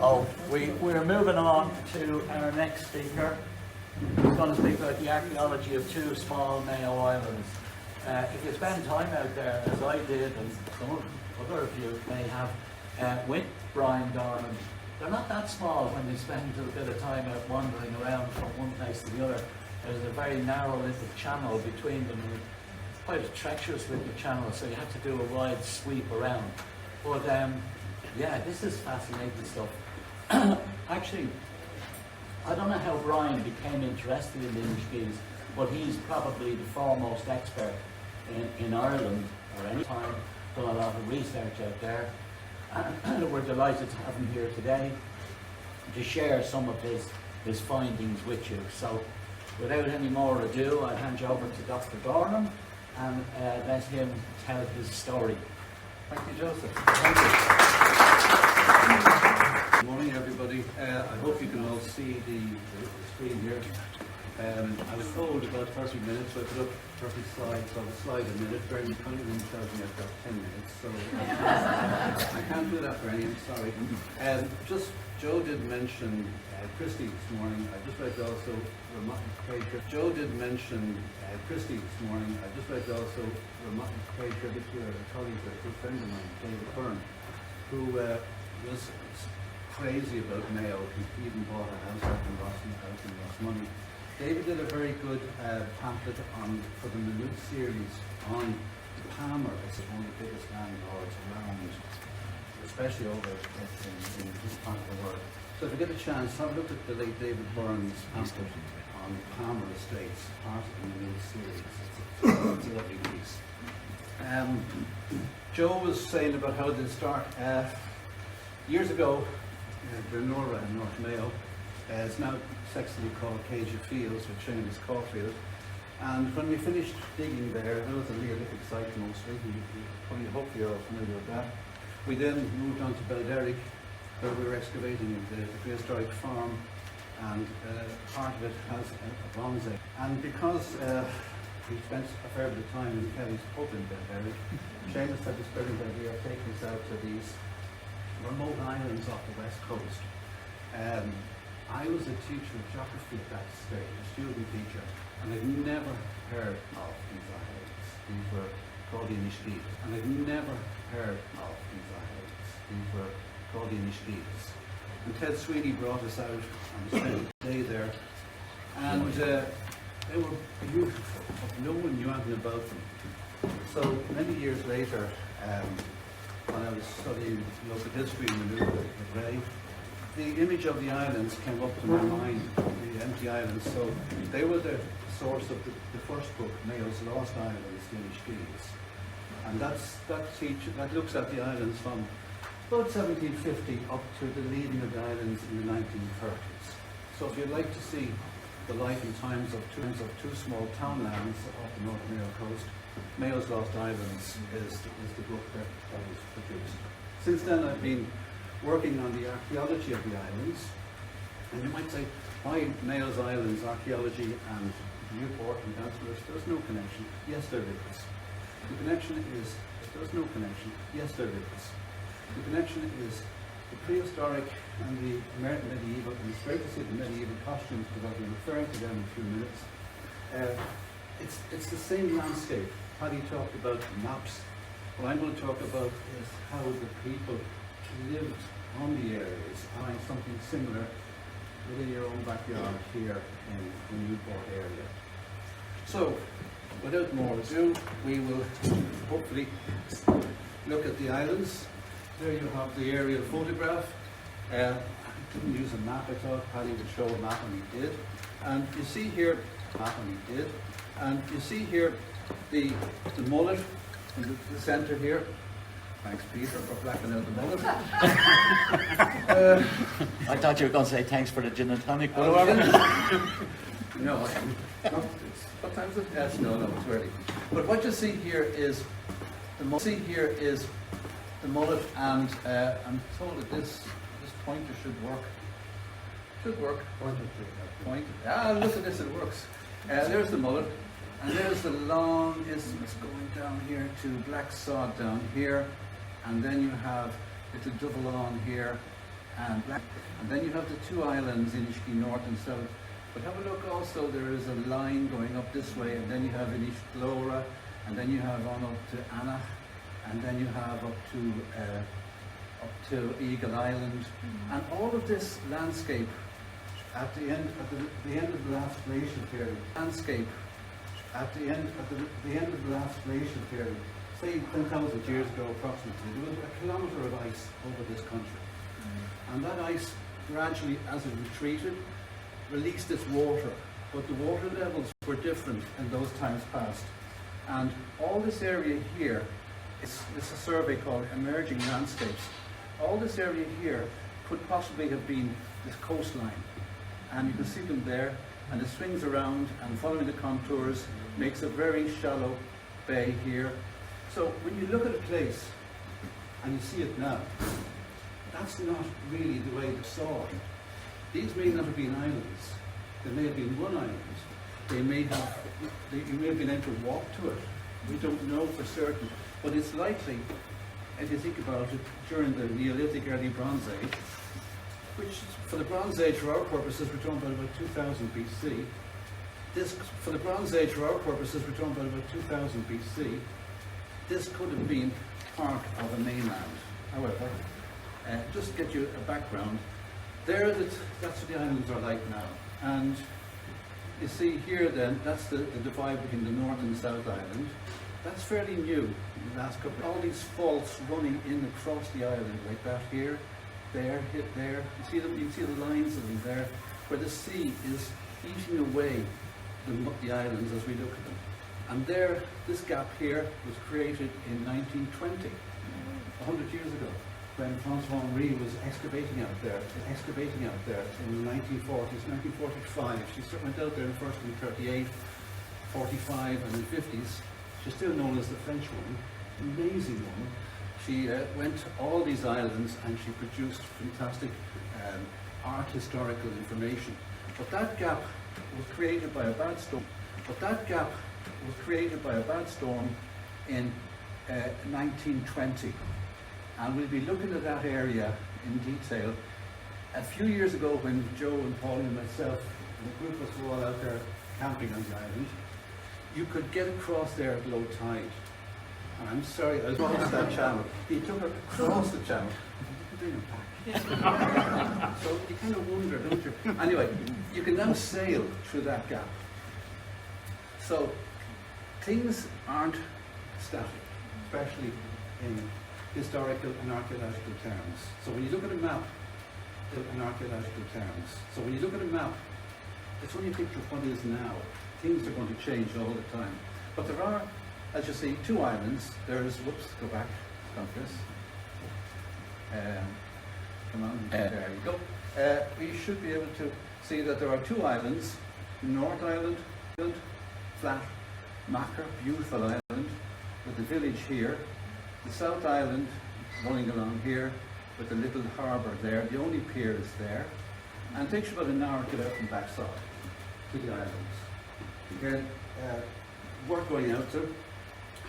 We're moving on to our next speaker. He's going to speak about the archaeology of two small Mayo islands. If you spend time out there, as I did, and some other of you may have, with Brian Dornan, they're not that small when they spend a bit of time out wandering around from one place to the other. There's a very narrow little channel between them, and it's quite a treacherous little channel, so you have to do a wide sweep around. But yeah, this is fascinating stuff. Actually, I don't know how Brian became interested in the Inishkeas, but he's probably the foremost expert in Ireland or any time, done a lot of research out there. And we're delighted to have him here today to share some of his findings with you. So without any more ado, I'll hand you over to Dr. Dornan and let him tell his story. Thank you, Joseph. Thank you. Good morning, everybody. I hope you can all see the screen here. I was told about 30 minutes, so I put up 30 slides on the slide a minute. Very kindly tells me I've got 10 minutes, so I can't do that for any, I'm sorry. Just Joe did mention Christy this morning. I'd just like to also Joe did mention Christy this morning. I'd just like to also pay tribute to a colleague, a good friend of mine, David Byrne, who was crazy about Mayo. He even bought a house out in Rosmoney. David did a very good pamphlet for the Minute series on Palmer. It's one of the biggest landlords around, especially over in this part of the world. So if you get a chance, have a look at the late David Byrne's pamphlet on Palmer Estates, part of the Minute series. It's a lovely piece. Joe was saying about how they start. Years ago, Glenora in North Mayo is now sexily called Caja Fields, which Shane is Caulfield. And when we finished digging there, it was a Neolithic site mostly. Hopefully you're all familiar with that. We then moved on to Belderic, where we were excavating the prehistoric farm, and part of it has a bonsai. And because we spent a fair bit of time in Kelly's pub in Belderic, Seamus had this brilliant idea of taking us out to these remote islands off the west coast. I was a teacher of geography at that stage, a student teacher, and I'd never heard of these islands. These were called the Inishkeas, and I'd never heard of these islands. These were called the Inishkeas. And Ted Sweeney brought us out and we spent a day there, and they were beautiful, but no one knew anything about them. So many years later, when I was studying local history in the Newport with Ray, the image of the islands came up to my mind, the empty islands. So they were the source of the first book, Mayo's Lost Islands, the Inishkeas. And that looks at the islands from about 1750 up to the leaving of the islands in the 1930s. So if you'd like to see the life and times of two small townlands off the North Mayo coast, Mayo's Lost Islands is the book that was produced. Since then I've been working on the archaeology of the islands, and you might say, why Mayo's Islands archaeology and Newport and Downstairs? There's no connection. Yes, there is. The connection is, there's no connection. Yes, there is. The connection is the prehistoric and the medieval, and it's great to see the medieval costumes because I'll be referring to them in a few minutes. It's the same landscape. Paddy talked about maps. What I'm going to talk about is how the people lived on the areas, find something similar within your own backyard here in the Newport area. So, without more ado, we will hopefully look at the islands. There you have the aerial photograph. I didn't use a map, I thought Paddy would show a map, and he did. And you see here, and you see here the mullet in the centre here. Thanks, Peter, for blacking out the mullet. I thought you were going to say thanks for the gin and tonic. No, what time is it? Yes, no, it's early. But what you see here is the mullet, and I'm told that this pointer should work. Point. Look at this, it works. There's the mullet, and there's the long isthmus going down here to Black Sod down here, and then you have little double on here, and then you have the two islands, Inishkea North and South. But have a look also, there is a line going up this way, and then you have Inishkea, and then you have on up to Anna, and then you have up to Eagle Island, and all of this landscape at the end of the last glacial period. Say 10,000 years ago approximately, there was a kilometre of ice over this country. And that ice gradually, as it retreated, released its water. But the water levels were different in those times past. And all this area here is a survey called Emerging Landscapes. All this area here could possibly have been this coastline. And you can see them there, and it swings around, and following the contours makes a very shallow bay here. So when you look at a place and you see it now, that's not really the way they saw it. These may not have been islands. There may have been one island. You may have been able to walk to it. We don't know for certain. But it's likely, if you think about it, during the Neolithic Early Bronze Age, which for the Bronze Age for our purposes we're talking about 2000 BC. For the Bronze Age for our purposes we're talking about 2000 BC. This could have been part of a mainland. However, just to get you a background, that's what the islands are like now. And you see here then, that's the divide between the North and South Island. That's fairly new in the last couple. All these faults running in across the island like that here, there, hit there. You see the lines of them there, where the sea is eating away the islands as we look at them. And there, this gap here was created in 1920, 100 years ago, when Francois Henri was excavating out there in the 1940s, 1945. She went out there first in 38, 45, and in the 50s. She's still known as the French woman, amazing woman. She went to all these islands and she produced fantastic art historical information. But that gap was created by a bad storm. In 1920. And we'll be looking at that area in detail. A few years ago when Joe and Paul and myself and the group of us were all out there camping on the island, you could get across there at low tide. And I'm sorry, I was across that channel. He took her across the channel. He didn't bring her back. So you kind of wonder, don't you? Anyway, you can now sail through that gap. So things aren't static, especially in historical and archaeological terms. So when you look at a map, it's only a picture of what is now. Things are going to change all the time. But there are, as you see, two islands. There's, go back, Chris. Come on, there you go. We should be able to see that there are two islands. North Island, flat, Macker, beautiful island, with the village here. The South Island running along here with the little harbour there. The only pier is there. And it takes you about an hour to get out from backside to the islands. Again, worth going out to.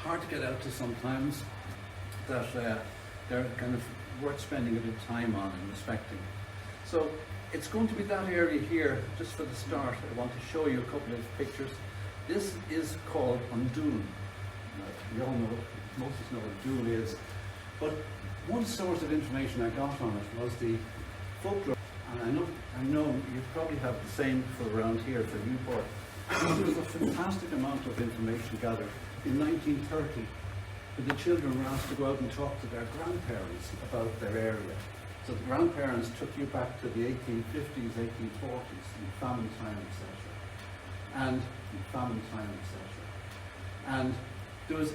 Hard to get out to sometimes. That they're kind of worth spending a bit of time on and respecting. So it's going to be that area here, just for the start. I want to show you a couple of pictures. This is called Undul. You all know, most of us know what Undul is. But one source of information I got on it was the folklore. And I know you probably have the same for around here for Newport. There was a fantastic amount of information gathered in 1930 when the children were asked to go out and talk to their grandparents about their area. So the grandparents took you back to the 1850s, 1840s, in famine time, etc. And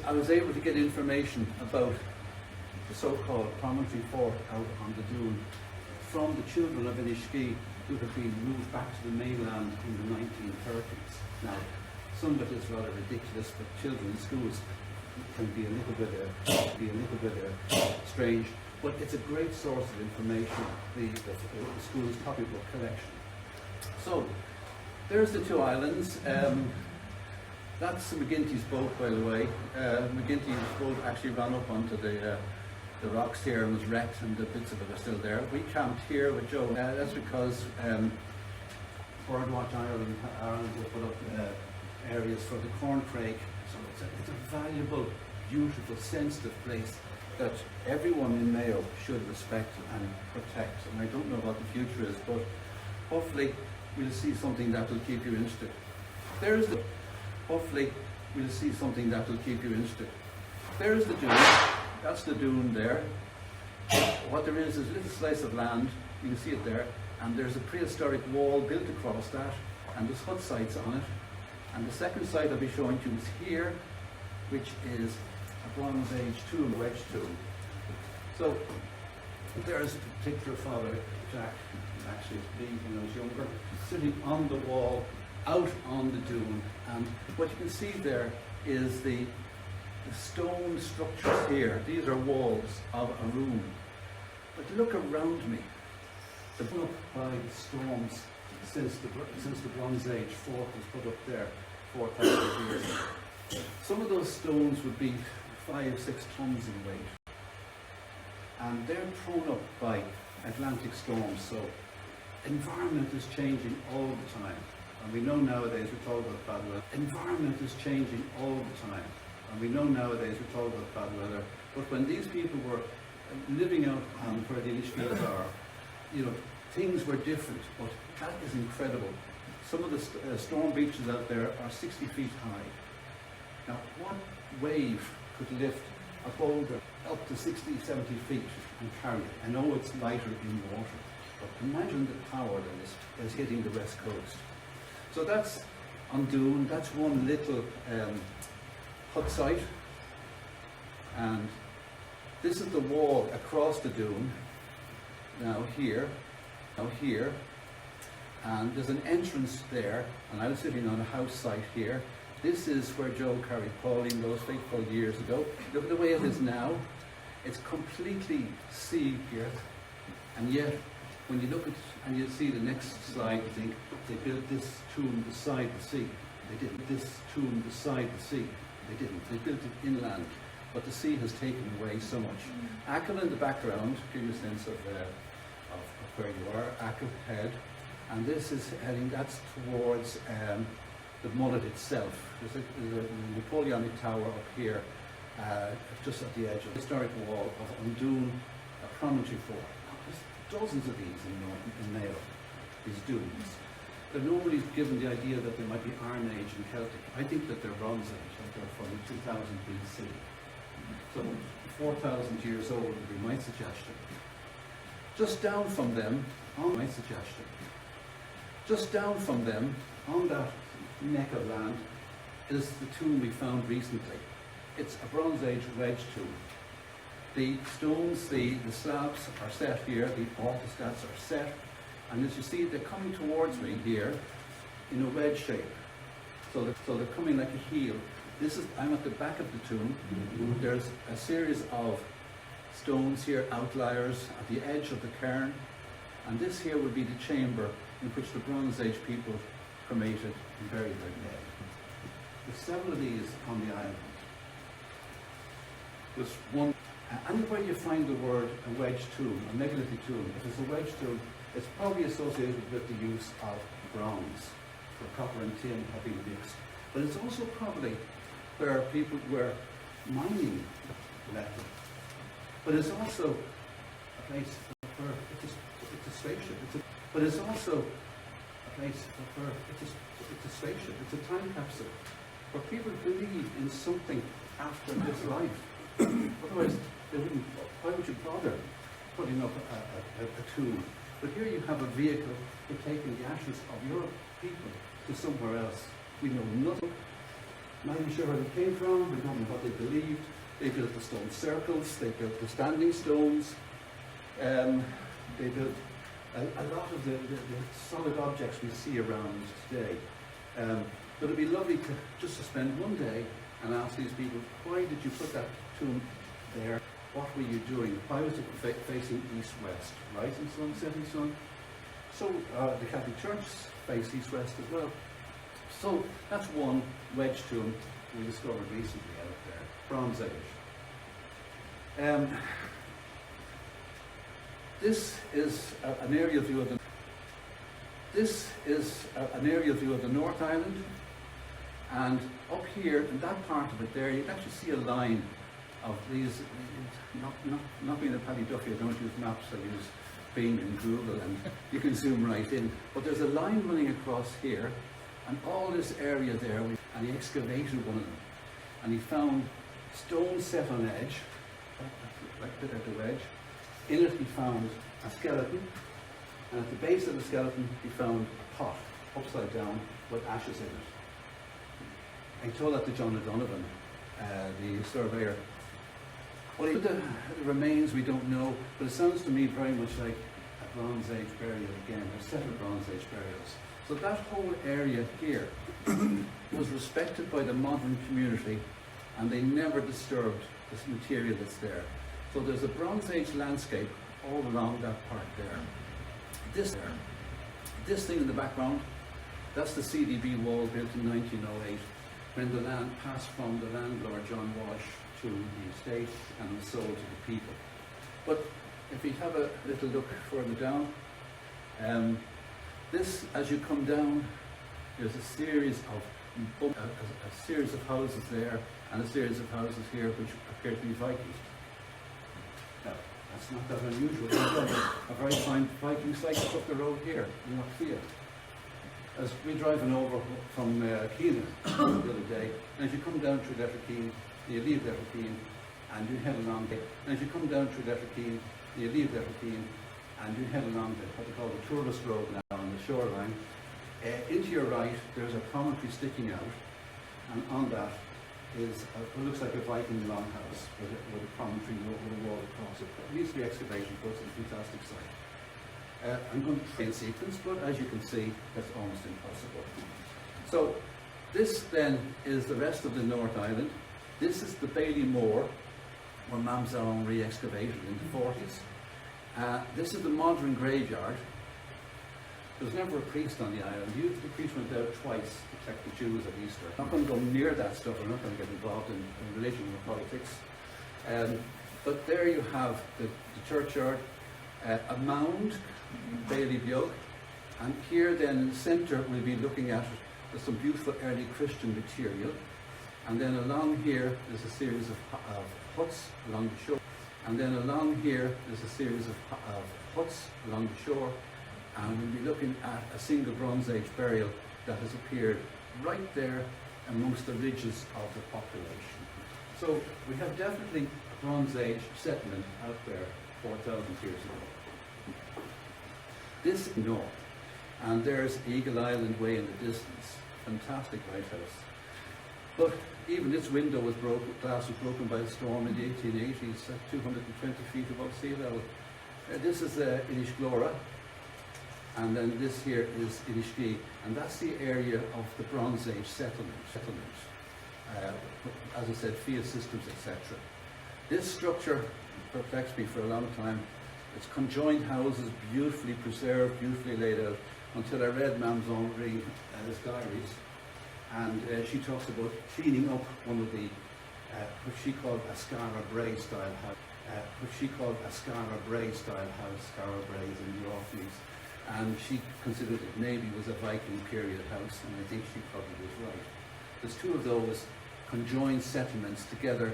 I was able to get information about the so-called promontory fort out on the dune from the children of Inishkea who have been moved back to the mainland in the 1930s. Now, some of it is rather ridiculous, but children in schools can be a little bit strange. But it's a great source of information, the school's copybook collection. So, there's the two islands. That's the McGinty's boat, by the way. McGinty's boat actually ran up onto the the rocks here and was wrecked, and the bits of it are still there. We camped here with Joe. That's because Birdwatch Ireland have put up areas for the corncrake. So it's a valuable, beautiful, sensitive place that everyone in Mayo should respect and protect. And I don't know what the future is, but hopefully we'll see something that will keep you interested. Hopefully we'll see something that will keep you interested. There's the dune. That's the dune there. What there is a little slice of land. You can see it there. And there's a prehistoric wall built across that, and there's hut sites on it. And the second site I'll be showing you is here, which is a Bronze Age tomb, wedge tomb. So there's a particular father, Jack, actually being when I was younger, sitting on the wall, out on the dune. And what you can see there is the stone structures here. These are walls of a room. But look around me. They've been up by storms since the Bronze Age fort was put up there 4,000 years ago. Some of those stones would be 5-6 tons in weight. And they're thrown up by Atlantic storms. So environment is changing all the time. And we know nowadays, we talk about bad weather. Environment is changing all the time. And we know nowadays, we talk about bad weather. But when these people were living out where the Inishkeas are, you know, things were different, but that is incredible. Some of the storm beaches out there are 60 feet high. Now, what wave could lift a boulder up to 60, 70 feet and carry it? I know it's lighter in water, but imagine the power that is hitting the west coast. So that's on Dune. That's one little hut site. And this is the wall across the dune. Now here, and there's an entrance there, and I was sitting on a house site here. This is where Joe carried Pauline those fateful years ago. Look at the way it is now. It's completely sea here, and yet when you look at and you see the next slide, you think they built this tomb beside the sea. They didn't. This tomb beside the sea. They didn't. They built it inland, but the sea has taken away so much. Achill in the background, give you a sense of where you are, Achill head, and this is heading, that's towards the mullet itself. There's a Napoleonic tower up here, just at the edge of the historic wall of Dune, a promontory fort. There's dozens of these in Mayo, these dunes. They're normally given the idea that they might be Iron Age and Celtic. I think that they're Bronze Age, that they're from 2000 BC. So 4,000 years old would be my suggestion. Just down from them, on my suggestion, just down from them, on that neck of land, is the tomb we found recently. It's a Bronze Age wedge tomb. The stones, the slabs are set here, the orthostats are set, and as you see, they're coming towards me here in a wedge shape. So they're coming like a heel. I'm at the back of the tomb. There's a series of stones here, outliers at the edge of the cairn, and this here would be the chamber in which the Bronze Age people cremated and buried their dead. There's several of these on the island. There's one, anywhere you find the word a wedge tomb, a megalithic tomb, if it's a wedge tomb, it's probably associated with the use of bronze, where copper and tin have been mixed. But it's also probably where people were mining metal. But it's also a place for it's a spaceship. But it's also a place for it's a spaceship. It's a time capsule where people believe in something after this life. Otherwise, they wouldn't. Why would you bother putting up a tomb? But here you have a vehicle for taking the ashes of your people to somewhere else. We know nothing. Not even sure where they came from. We don't know what they believed. They built the stone circles. They built the standing stones. They built a lot of the solid objects we see around today. But it'd be lovely just to spend one day and ask these people, why did you put that tomb there? What were you doing? Why was it facing east-west? Rising sun, setting sun? So the Catholic Church faced east-west as well. So that's one wedge tomb we discovered recently out there, Bronze Age. This is an aerial view of the. This is an aerial view of the North Island, and up here in that part of it there, you can actually see a line of these. Not being a Paddy Duffy, I don't use maps. I use Bing and Google, and you can zoom right in. But there's a line running across here, and all this area there, and he excavated one of them, and he found stone set on edge, like a bit at the wedge. In it he found a skeleton, and at the base of the skeleton he found a pot, upside down, with ashes in it. And he told that to John O'Donovan, the surveyor. Well, the remains we don't know, but it sounds to me very much like a Bronze Age burial again, or a set of Bronze Age burials. So that whole area here was respected by the modern community, and they never disturbed this material that's there. So there's a Bronze Age landscape all along that part there. This thing in the background, that's the CDB wall built in 1908, when the land passed from the landlord John Walsh to the estate and was sold to the people. But if you have a little look further down, this, as you come down, there's a series of houses there, and a series of houses here which appear to be Viking. Now, that's not that unusual. There's a very fine Viking site up the road here in Inishkea. As we're driving over from Keelan the other day, and as you come down through Letterkeene, you leave Letterkeene, and you head along there. And as you come down through Letterkeene, you leave Letterkeene, and you head along what they call the tourist road now on the shoreline. Into your right, there's a promontory sticking out, and on that is what looks like a Viking longhouse with a promontory with a wall across it. It needs to be excavation, but it's a fantastic site. I'm going to try in sequence, but as you can see, that's almost impossible. So this then is the rest of the North Island. This is the Bailey Moor, where Mamzon re-excavated in the 40s. This is the modern graveyard. There was never a priest on the island. The priest went out twice to protect the Jews at Easter. I'm not going to go near that stuff. I'm not going to get involved in religion or politics. But there you have the churchyard, a mound, Bailey Biog, and here then in the centre we'll be looking at some beautiful early Christian material. And then along here there's a series of huts along the shore. And then along here there's a series of huts along the shore. And we'll be looking at a single Bronze Age burial that has appeared right there amongst the ridges of the population. So we have definitely a Bronze Age settlement out there 4,000 years ago. This is north, and there's Eagle Island way in the distance. Fantastic lighthouse. But even its window was broken, glass was broken by a storm in the 1880s at 220 feet above sea level. This is Inishkea, and then this here is Inishkea, and that's the area of the Bronze Age settlement. As I said, field systems, etc. This structure perplexed me for a long time. It's conjoined houses, beautifully preserved, beautifully laid out, until I read Mam's Henri's diaries, and she talks about cleaning up one of the, what she called a Scara Bray style house, Scara Brays in the Orkneys, and she considered it maybe was a Viking period house, and I think she probably was right. There's two of those conjoined settlements together.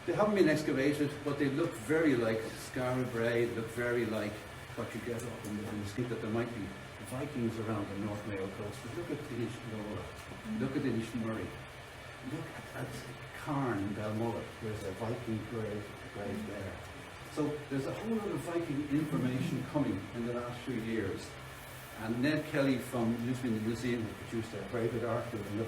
They haven't been excavated, but they look very like Scara Bray, look very like what you get up in the skin, that there might be Vikings around the North Mayo coast. But look at Inishkea, look at Inishmurray, look at Carn in Balmullet. There's a Viking grave there. So there's a whole lot of Viking information coming in the last few years. And Ned Kelly from used to be in the museum who produced a private article on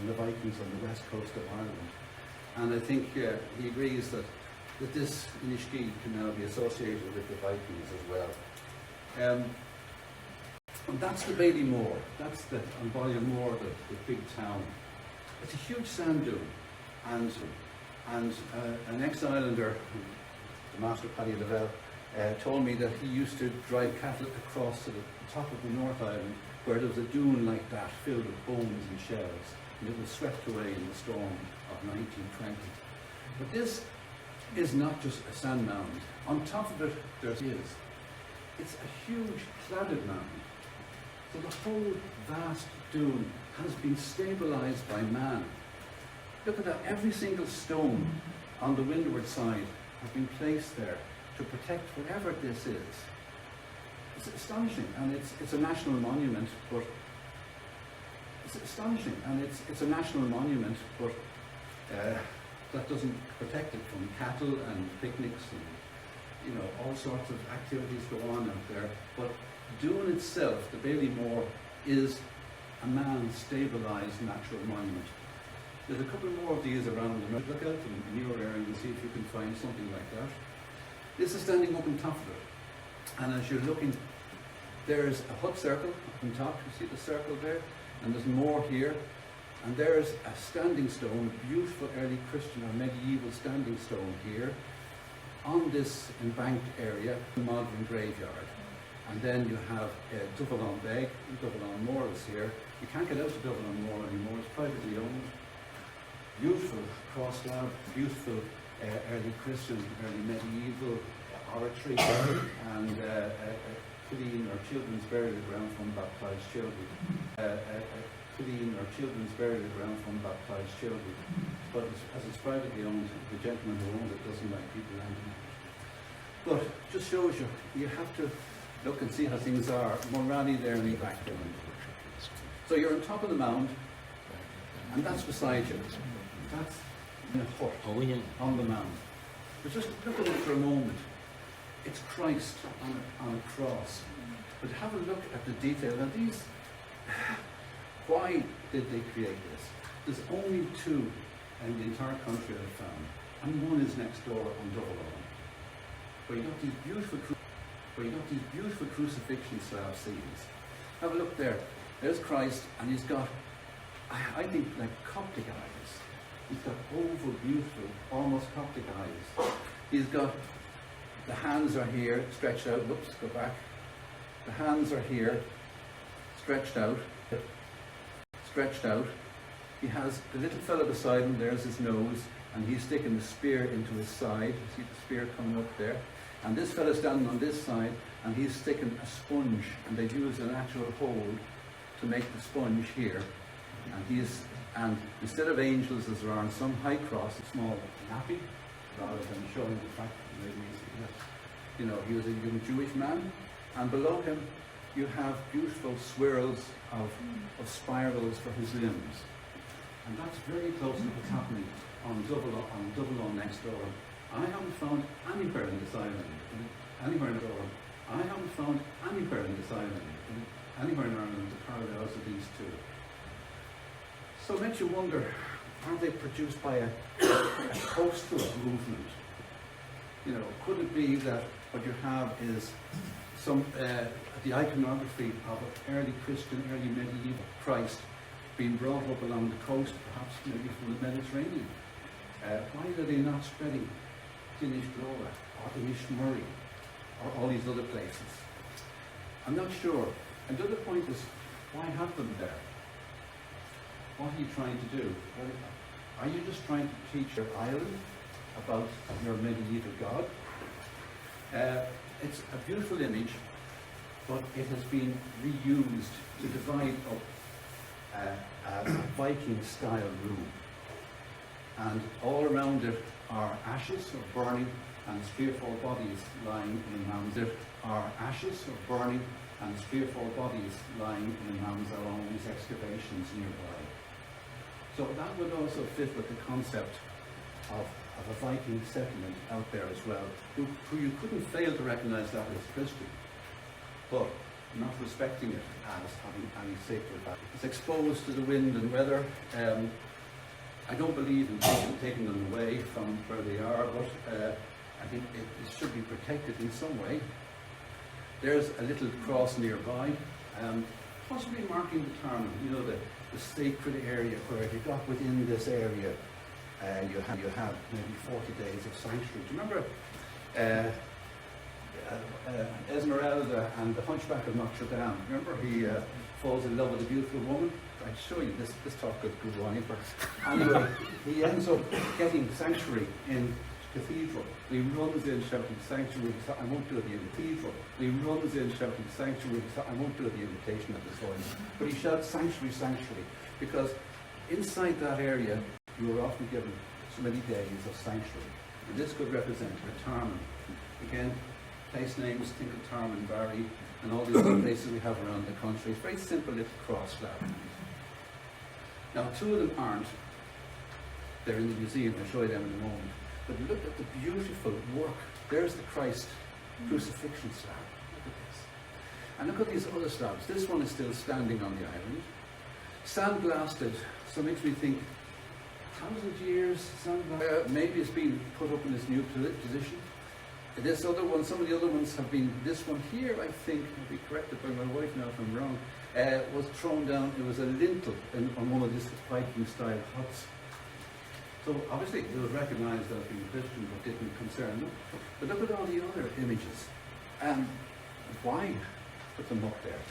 the Vikings on the west coast of Ireland. And I think he agrees that this Inishkea can now be associated with the Vikings as well. And that's the Bailey Moor. That's on Ballion Moor, the big town. It's a huge sand dune, and an ex-islander, the Master Paddy Lavelle, told me that he used to drive cattle across to the top of the North Island, where there was a dune like that filled with bones and shells, and it was swept away in the storm of 1920. But this is not just a sand mound. On top of it, it's a huge cladded mound. So the whole vast dune has been stabilized by man. Look at that, every single stone on the windward side has been placed there to protect whatever this is. It's astonishing, and it's a national monument, but that doesn't protect it from cattle and picnics and all sorts of activities go on out there. But Dune itself, the Bailey Moor, is a man-stabilised natural monument. There's a couple more of these around the look out in your area and see if you can find something like that. This is standing up on top of it, and as you're looking, there's a hut circle up on top. You see the circle there, and there's more here. And there's a standing stone, beautiful early Christian or medieval standing stone here on this embanked area, the modern graveyard. And then you have Duvalon Beg, Duvalon Moor is here. You can't get out to Duvalon Moor anymore, it's privately owned. Beautiful cross slab, beautiful early Christian, early medieval oratory, and clean or children's burial ground from baptized children. Clean or children's burial ground from baptized children. But as it's privately owned, the gentleman who owns it doesn't like people landing on it. But just shows you have to look and see how things are. Morali there in the background. So you're on top of the mound, and that's beside you. That's in a hut on the mound. But just look at it for a moment. It's Christ on a cross. But have a look at the detail. Now these, why did they create this? There's only two in the entire country I've found, and one is next door on Duvalon, where you got these beautiful crucifixion slab scenes. Have a look there. There's Christ, and he's got, I think, like Coptic eyes. He's got oval, beautiful, almost Coptic eyes. He's got, the hands are here, stretched out. Whoops, go back. The hands are here, stretched out. He has the little fellow beside him, there's his nose, and he's sticking the spear into his side. You see the spear coming up there? And this fellow standing on this side, and he's sticking a sponge, and they've used an actual hole to make the sponge here. And instead of angels as there are on some high cross, a small nappy, rather than showing the fact that maybe he was a young Jewish man. And below him you have beautiful swirls of spirals for his limbs. And that's very close to what's happening on Duvalon next door. I haven't found anywhere in this island, anywhere in Dornan, anywhere in Ireland, the parallels of these two. So it makes you wonder, are they produced by a coastal movement? Could it be that what you have is some the iconography of an early Christian, early medieval Christ being brought up along the coast, perhaps maybe from the Mediterranean? Why are they not spreading to Inishkea or Inishmurray or all these other places? I'm not sure. And the other point is, why have them there? What are you trying to do? Are you just trying to teach your island about your medieval God? It's a beautiful image, but it has been reused to divide up a Viking-style room. And all around it are ashes of burning and fearful bodies lying in mounds. There are ashes of burning and fearful bodies lying in mounds along these excavations nearby. So that would also fit with the concept of a Viking settlement out there as well, who you couldn't fail to recognize that as Christian, but not respecting it as having any sacred value. It's exposed to the wind and weather. I don't believe in taking them away from where they are, but I think it should be protected in some way. There's a little cross nearby, possibly marking the Dornan, the sacred area where if you got within this area, you have maybe 40 days of sanctuary. Do you remember Esmeralda and the Hunchback of Notre Dame? Remember he falls in love with a beautiful woman? I'd show you, this talk could go on for. Anyway, he ends up getting sanctuary in cathedral. He runs in shouting sanctuary, I won't do the cathedral. He runs in shouting sanctuary, I won't do the invitation at this point. But he shouts sanctuary, sanctuary, because inside that area you were often given so many days of sanctuary. And this could represent retirement. Again, place names, think of Tarman, Barry, and all the other places we have around the country. It's very simple little cross slab. Now, two of them aren't. They're in the museum. I'll show you them in a moment. But look at the beautiful work. There's the Christ crucifixion slab. Look at this. And look at these other slabs. This one is still standing on the island. Sandblasted. So it makes me think, 1,000 years, maybe it's been put up in this new position. This other one, some of the other ones have been, this one here, I think, I'll be corrected by my wife now if I'm wrong, was thrown down. It was a lintel on one of these Viking style huts. So obviously it was recognised as being Christian, but didn't concern them. But look at all the other images. Why put them up there?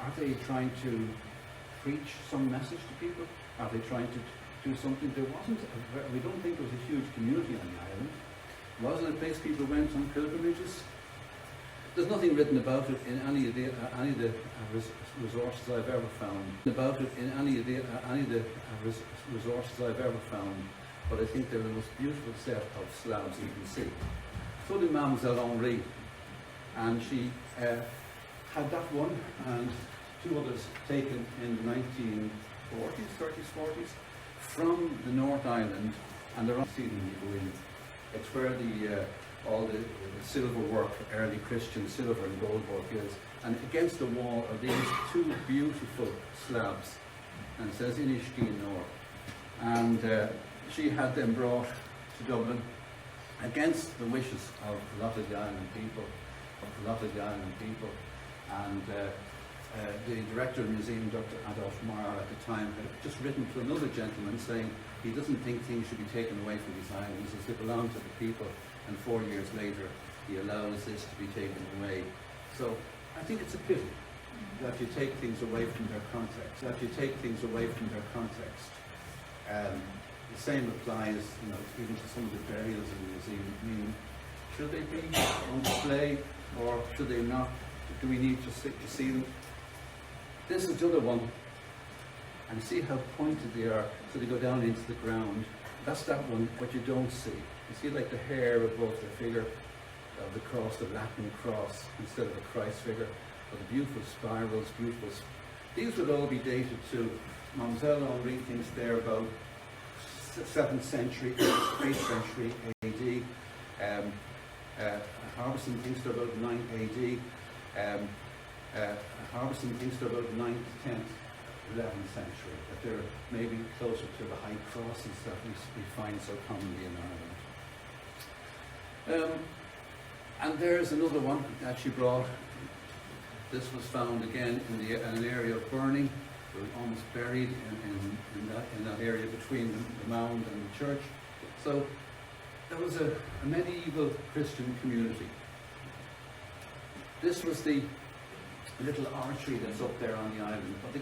Are they trying to preach some message to people? Are they trying to do something? We don't think there was a huge community on the island. It wasn't a place people went on pilgrimages. There's nothing written about it in any of the resources I've ever found. But I think they're the most beautiful set of slabs you can see. So did Mademoiselle Henri, and she had that one and two others taken in the 30s, 40s, from the North Island, and they're on the ceiling you go in. It's where all the silver work, early Christian silver and gold work is. And against the wall are these two beautiful slabs, and it says Inishkea North. And she had them brought to Dublin against the wishes of a lot of the island people, And the director of the museum, Dr. Adolf Meyer, at the time, had just written to another gentleman saying he doesn't think things should be taken away from these islands as they belong to the people, and 4 years later he allows this to be taken away. So I think it's a pity that you take things away from their context, the same applies, even to some of the burials in the museum. I mean, should they be on display or should they not? Do we need to see them? This is the other one, and you see how pointed they are, so they go down into the ground. That's that one, what you don't see. You see like the hair above the figure of the cross, the Latin cross, instead of a Christ figure, or the beautiful spirals, These would all be dated to, Mademoiselle Henri thinks they're about 7th century, 8th century AD. Harbison thinks they're about 9th AD. Harbison thinks they're about 9th, 10th, 11th century, that they're maybe closer to the high crosses that we find so commonly in Ireland. And there's another one that she brought. This was found again in an area of burning. They were almost buried in that area between the mound and the church. So there was a medieval Christian community. This was the little archery that's up there on the island. But the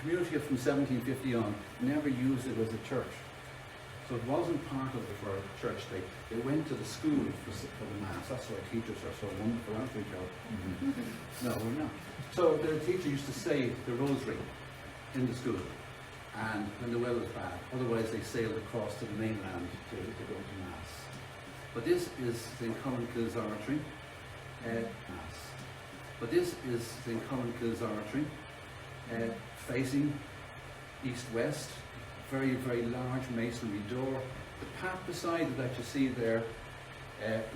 community from 1750 on never used it as a church. So it wasn't part of it for a church. They went to the school for the Mass. That's why teachers are so wonderful, aren't we, Joe? No, we're not. So the teacher used to say the rosary in the school, and when the weather was bad. Otherwise they sailed across to the mainland to go to Mass. But this is St. Columcille's Oratory. Mass. But this is St. Columcille's Oratory, facing east-west, very, very large masonry door. The path beside it that you see there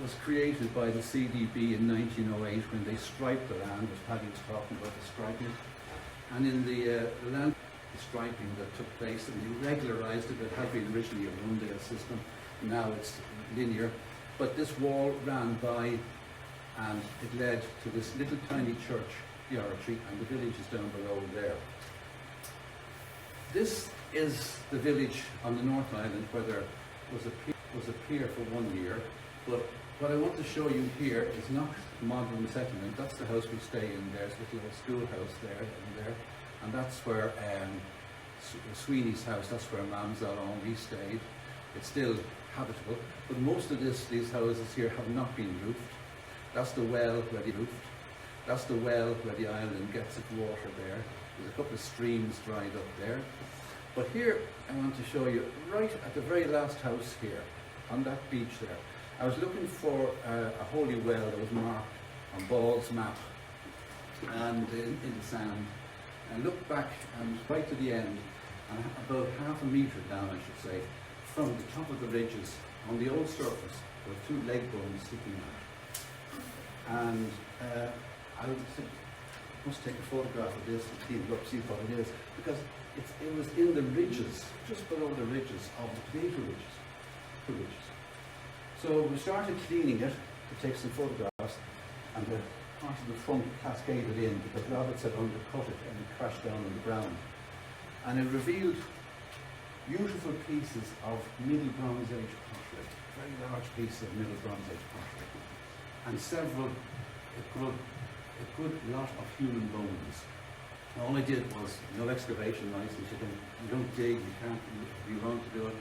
was created by the CDB in 1908 when they striped the land, as Paddy was talking about the striping. And in the land striping that took place, and they regularised it. It had been originally a rundale system, now it's linear. But this wall ran by, and it led to this little tiny church, the Oratory, and the village is down below there. This is the village on the North Island where there was a pier for 1 year. But what I want to show you here is not modern settlement. That's the house we stay in. There's a little schoolhouse there, and that's where Sweeney's house. That's where Mademoiselle Henri stayed. It's still habitable, but most of these houses here have not been roofed. That's the well where they roofed. That's the well where the island gets its water there. There's a couple of streams dried up there. But here, I want to show you, right at the very last house here, on that beach there, I was looking for a holy well that was marked on Ball's map and in the sand. And looked back and right to the end, and about half a metre down, I should say, from the top of the ridges, on the old surface, there were two leg bones sticking out. And I must take a photograph of this and clean it up, see what it is, because it was in the ridges, just below the ridges of the potato ridges, the ridges. So we started cleaning it to take some photographs, and the part of the front cascaded in because rabbits had undercut it and it crashed down on the ground. And it revealed beautiful pieces of Middle Bronze Age pottery, very large pieces of Middle Bronze Age pottery, and a good lot of human bones. All I did was no excavation license. You don't dig, you can't, you want to do it.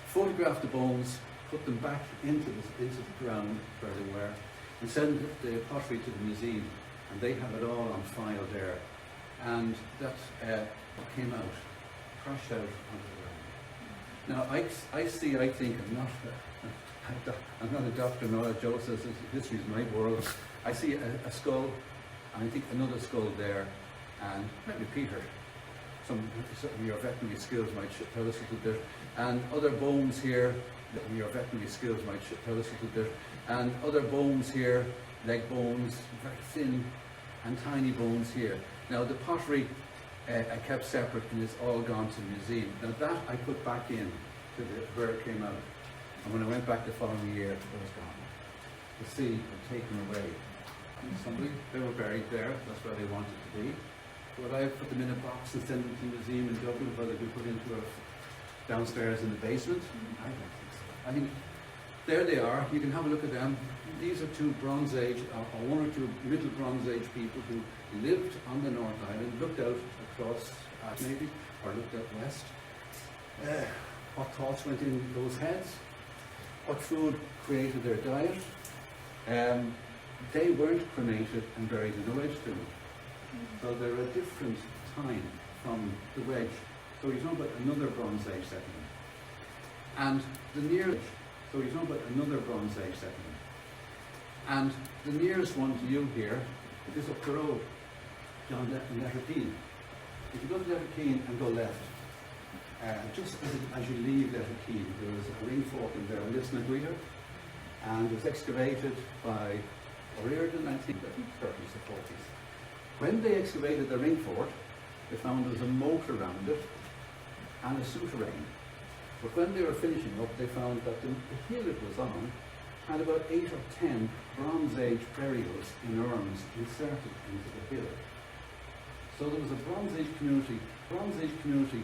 Photograph the bones, put them back into the ground where they were, and send the pottery to the museum, and they have it all on file there. And that came out, crashed out onto the ground. Now I think I'm not a doctor, nor a Joe says history is my world. I see a skull, and I think another skull there, and maybe Peter. Some of your veterinary skills might tell us a little bit, and other bones here. Your veterinary skills might tell us a little bit, and other bones here, leg bones, very thin and tiny bones here. Now the pottery I kept separate, and it's all gone to the museum. Now that I put back in to where it came out, and when I went back the following year, it was gone. The sea had taken away. And they were buried there. That's where they wanted to be. But I put them in a box and sent them to the museum in Dublin, where they could put into downstairs in the basement. I don't think so. I think there they are. You can have a look at them. These are two Bronze Age, or one or two Middle Bronze Age people who lived on the North Island, looked out across maybe, or looked out west. What thoughts went in those heads? What food created their diet? They weren't cremated and buried in a wedge tomb. So they're a different time from the wedge. So you're talking about another Bronze Age settlement. And the nearest, so you're talking about another Bronze Age settlement. And the nearest one to you here is up the road, down Letterkeene. If you go to Letterkeene and go left, just as you leave Letterkeene, there is a ring fort in there, Inishkea, and it was excavated by O'Riordan, I think, 30s or 40s. When they excavated the ring fort, they found there was a moat around it and a souterrain. But when they were finishing up, they found that the hill it was on had about 8 or 10 Bronze Age burials in urns inserted into the hill. So there was a Bronze Age community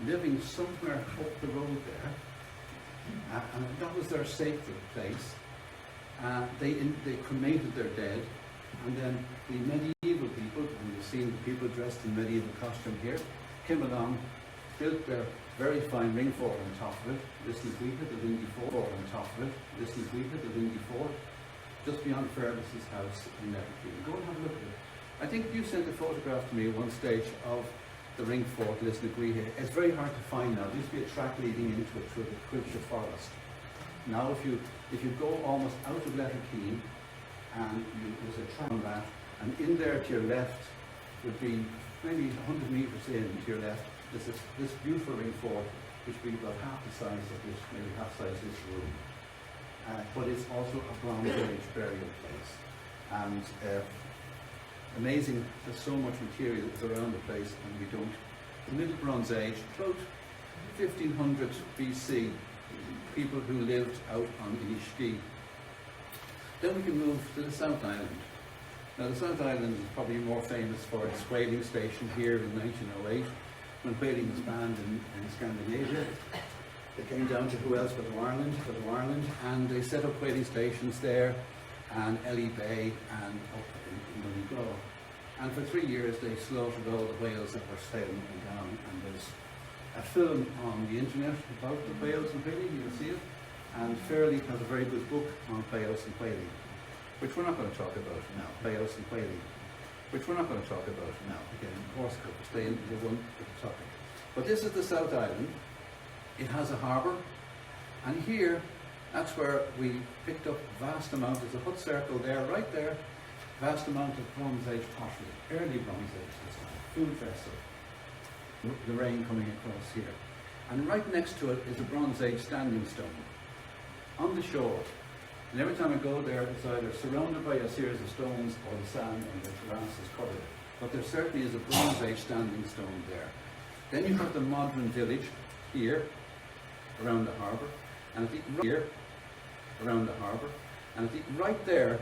living somewhere up the road there, and that was their sacred place. They cremated their dead, and then the medieval people, and you've seen the people dressed in medieval costume here, came along, built their very fine ring fort on top of it, Inishkea, the Windy Fort on top of it, Inishkea, the Windy Fort, just beyond Fergus's house in Letterkeene. Go and have a look at it. I think you sent a photograph to me at one stage of the ring fort, Inishkea. It's very hard to find now. There used to be a track leading into it through the Quilcher Forest. Now if you go almost out of Letterkeene, and there's a track on that, and in there to your left would be maybe 100 metres in to your left, there's this beautiful ring fort, which would be about half the size of this, maybe half the size of this room. But it's also a Bronze Age burial place. And amazing, there's so much material that's around the place, and we don't. The Middle Bronze Age, about 1500 BC, people who lived out on Inishkea. Then we can move to the South Island. Now the South Island is probably more famous for its whaling station here in 1908, when whaling was banned in Scandinavia. They came down to who else but Ireland, and they set up whaling stations there, and Ely Bay, and up in Donegal. And for 3 years they slaughtered all the whales that were sailing down, and there's a film on the internet about the whales and whaling. You'll see it. And Fairley has a very good book on Playhouse and Whaling, which we're not going to talk about now. Playhouse and Whaling, which we're not going to talk about now. Again, horse could stay in the one with the topic. But this is the South Island. It has a harbour, and here, that's where we picked up vast amount. There's a hut circle there, right there. Vast amount of Bronze Age pottery, early Bronze Age, this time, food vessel. The rain coming across here. And right next to it is a Bronze Age standing stone on the shore. And every time I go there, it's either surrounded by a series of stones or the sand and the grass is covered. But there certainly is a Bronze Age standing stone there. Then you've got the modern village here, around the harbour, and at the here, around the harbour, and at the right there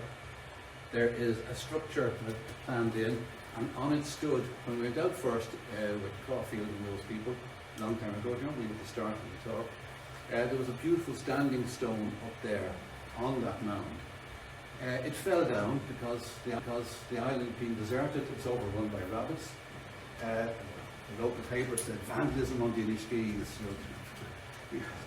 is a structure that planned in, and on it stood, when we went out first with Caulfield and those people, a long time ago, do you remember we were at the start of the talk? There was a beautiful standing stone up there on that mound. It fell down because the island being deserted, it's overrun by rabbits. The local paper said vandalism on the Inishkeas.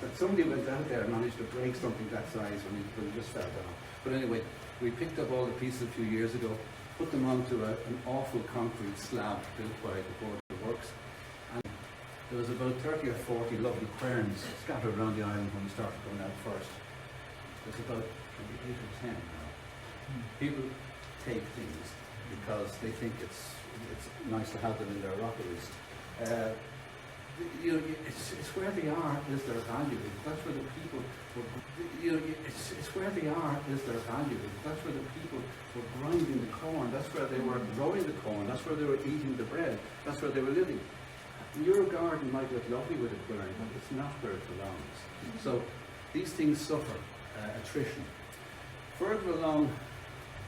That somebody went out there and managed to break something that size when it just fell down. But anyway, we picked up all the pieces a few years ago, put them onto an awful concrete slab built by the Board of Works. And there was about 30 or 40 lovely querns scattered around the island when we started going out first. There's about 8 or 10 now. People take things because they think it's nice to have them in their rockeries. It's where they are is their value. That's where the people were. It's where they are is their value. That's where the people were grinding the corn. That's where they were growing the corn. That's where they were eating the bread. That's where they were living. Your garden might look lovely with it growing, but it's not where it belongs. So these things suffer attrition. Further along,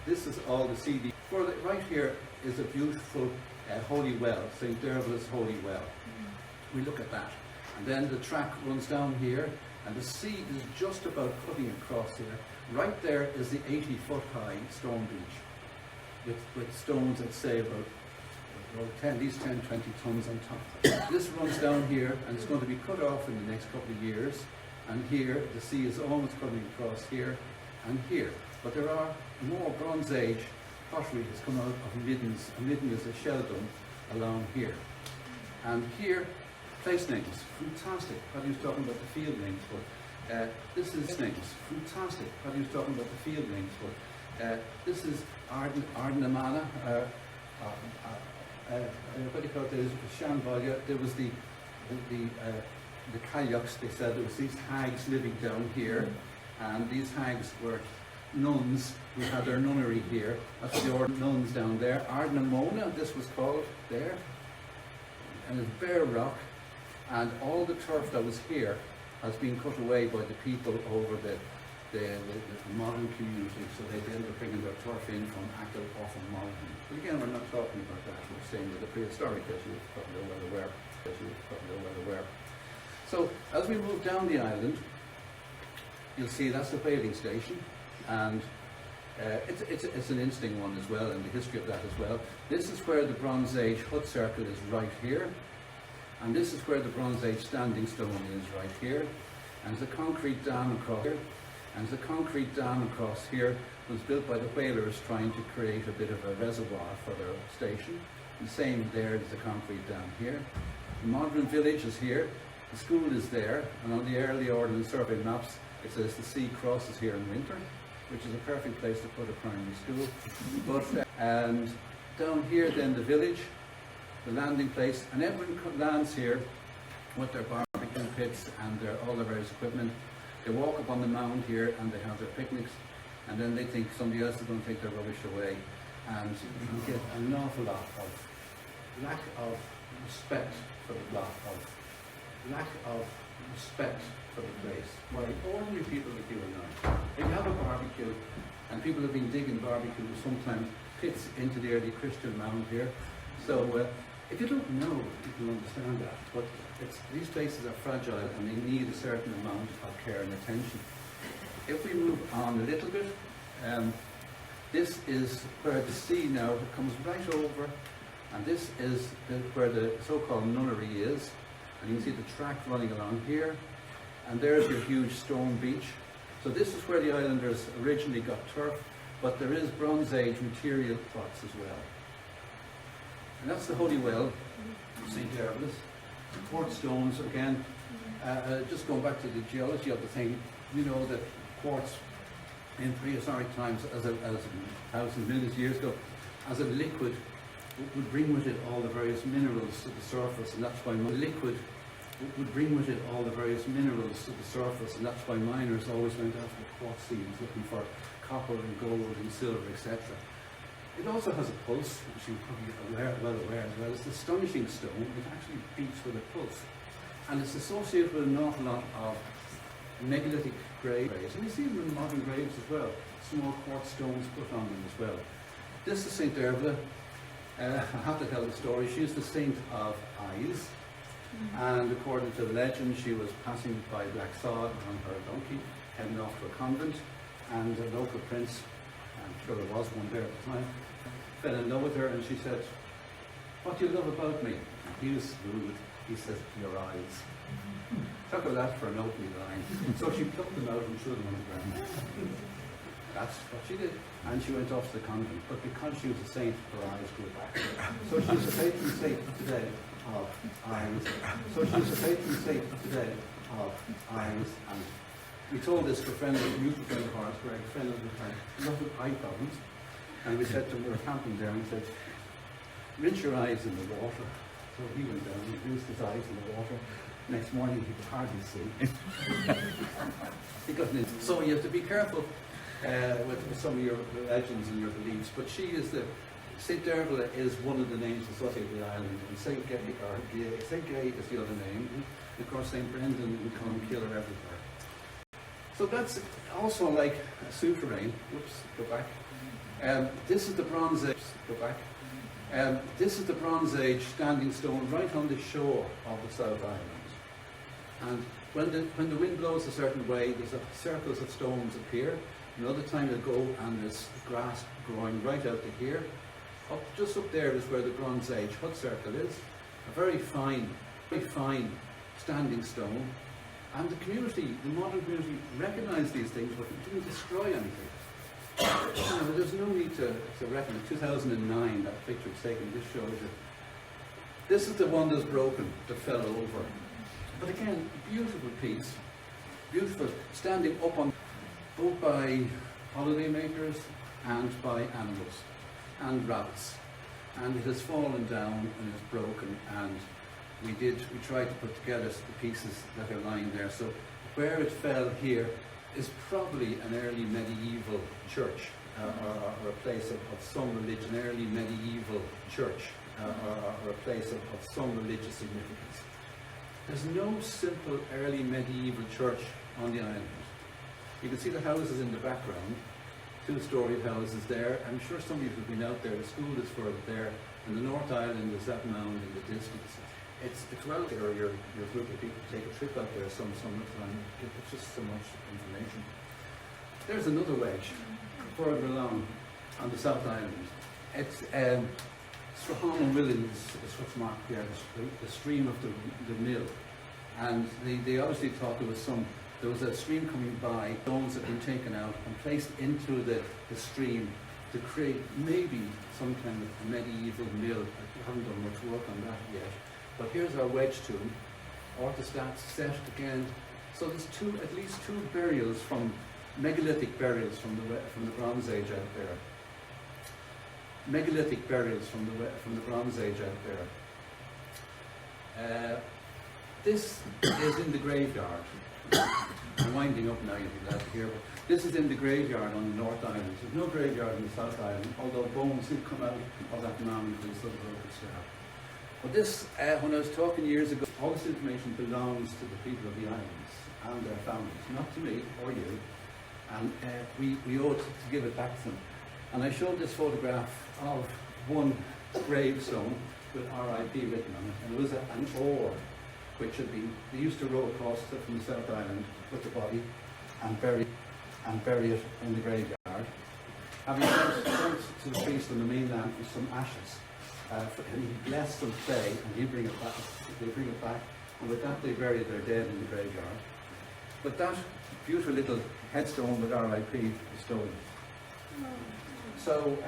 this is all the CD. Right here is a beautiful holy well, St. Dervla's Holy Well. We look at that. And then the track runs down here, and the sea is just about cutting across here. Right there is the 80-foot high stone beach with stones that say about at least 10, 20 tons on top. This runs down here, and it's going to be cut off in the next couple of years. And here, the sea is almost cutting across here and here. But there are more Bronze Age pottery has come out of middens. A midden is a shell dome along here. And here, place names, fantastic. Paddy was talking about the field names, but this is names, fantastic. Paddy was talking about the field names, but this is Ardnamana, what do you call it? There's Shanvalia. There was the Calyux. They said there was these hags living down here, and these hags were nuns who had their nunnery here. That's the order nuns down there. Ardnamona, this was called there, and it's bare rock, and all the turf that was here has been cut away by the people over the modern community, so they ended up bringing their turf in from Achill or from Monaghan. But again, we're not talking about that, we're saying with the prehistoric, as you probably know well aware. So, as we move down the island, you'll see that's the whaling station, and it's an interesting one as well, and the history of that as well. This is where the Bronze Age hut circle is right here, and this is where the Bronze Age standing stone is right here, and there's a concrete dam across here. And the concrete dam across here was built by the whalers trying to create a bit of a reservoir for their station. The same there is the concrete dam here. The modern village is here. The school is there. And on the early ordnance survey maps, it says the sea crosses here in winter, which is a perfect place to put a primary school. But and down here then the village, the landing place, and everyone lands here with their barbecue pits and all their various equipment. They walk up on the mound here and they have their picnics, and then they think somebody else is going to take their rubbish away, and you get an awful lot of lack of respect for the place. Why ordinary people like you and I, if you have a barbecue, and people have been digging barbecue sometimes pits into the early Christian mound here, so if you don't know, you can understand that, but these places are fragile and they need a certain amount of care and attention. If we move on a little bit, this is where the sea now comes right over, and this is where the so-called nunnery is, and you can see the track running along here, and there's your huge stone beach, So this is where the islanders originally got turf, but there is Bronze Age material plots as well. And that's the Holy Well, St. Dervlis. Quartz stones, again, just going back to the geology of the thing, you know that quartz in prehistoric times, as thousands, millions of years ago, as a liquid, would bring with it all the various minerals to the surface, and that's why liquid would bring with it all the various minerals to the surface, and that's why miners always went after the quartz seams, looking for copper and gold and silver, etc. It also has a pulse, which you're probably well aware as well. It's an astonishing stone. It actually beats with a pulse. And it's associated with an awful lot of megalithic graves. And you see them in modern graves as well. Small quartz stones put on them as well. This is St. Dervla. I have to tell the story. She is the saint of eyes. And according to the legend, she was passing by Black Sod on her donkey, heading off to a convent. And a local prince, I'm sure there was one there at the time, fell in love with her, and she said, "What do you love about me?" And he was rude. He said, "Your eyes." Talk about that for an opening line. So she plucked them out and threw them on the ground. That's what she did. And she went off to the convent. But because she was a saint, her eyes grew back. So she's a patron saint today of eyes. So she's a patron saint today of eyes. And we told this to a friend, a mutual friend of ours, Greg, a friend of the time, lots of eye problems. And we said to him, we were camping there, and we said, "Rinse your eyes in the water." So he went down, he rinsed his eyes in the water. Next morning he could hardly see. He couldn't. So you have to be careful with some of your legends and your beliefs. But she is St. Dervla is one of the names associated with the island, and St. Gay is the other name. And of course St. Brendan and Columcille are everywhere. So that's also like a souterrain. Whoops, go back. This is the Bronze Age. Go back. This is the Bronze Age standing stone right on the shore of the South Island. And when the wind blows a certain way, there's circles of stones appear. Another time they'll go and there's grass growing right out to here. Just up there is where the Bronze Age hut circle is. A very fine standing stone. And the community, the modern community, recognised these things, but it didn't destroy anything. There's no need to reckon. In 2009, that picture was taken. This shows you. This is the one that's broken, that fell over. But again, beautiful piece, beautiful, standing up on both by holidaymakers and by animals and rabbits. And it has fallen down and it's broken. And we tried to put together the pieces that are lying there. So where it fell here is probably an early medieval church or a place of some religion, early medieval church or a place of some religious significance. There's no simple early medieval church on the island. You can see the houses in the background, two-storied houses there. I'm sure some of you have been out there. The school is further there, and the North Island is that mound in the distance. It's well there, your group of people take a trip out there some summertime. It's just so much information. There's another wedge further along on the South Island. It's Strahan and Willins is what's marked there, the stream of the mill. And they obviously thought there was a stream coming by, stones had been taken out and placed into the stream to create maybe some kind of a medieval mill. I haven't done much work on that yet. But here's our wedge tomb, orthostats set again. So there's at least two burials megalithic burials from the Bronze Age out there. Megalithic burials from the Bronze Age out there. This is in the graveyard. I'm winding up now, you'll be glad to hear. But this is in the graveyard on the North Island. There's no graveyard in the South Island, although bones did come out of that mound with this little broken star. But this, when I was talking years ago, all this information belongs to the people of the islands and their families, not to me or you. And we owe it to give it back to them. And I showed this photograph of one gravestone with RIP written on it. And it was an oar, which had been, they used to row across from the South Island with the body and bury it in the graveyard. Having sent to the priest on the mainland with some ashes. And he blessed them clay, and he bring it back. They bring it back, and with that they bury their dead in the graveyard. But that beautiful little headstone with RIP stone. So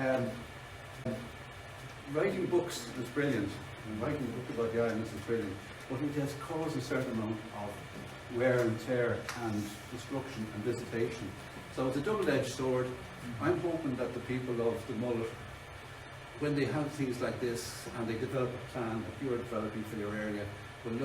writing books is brilliant, and writing a book about the islands is brilliant, but it has caused a certain amount of wear and tear and destruction and visitation. So it's a double-edged sword. I'm hoping that the people of the Mullet, when they have things like this and they develop a plan that you're developing for your area, will look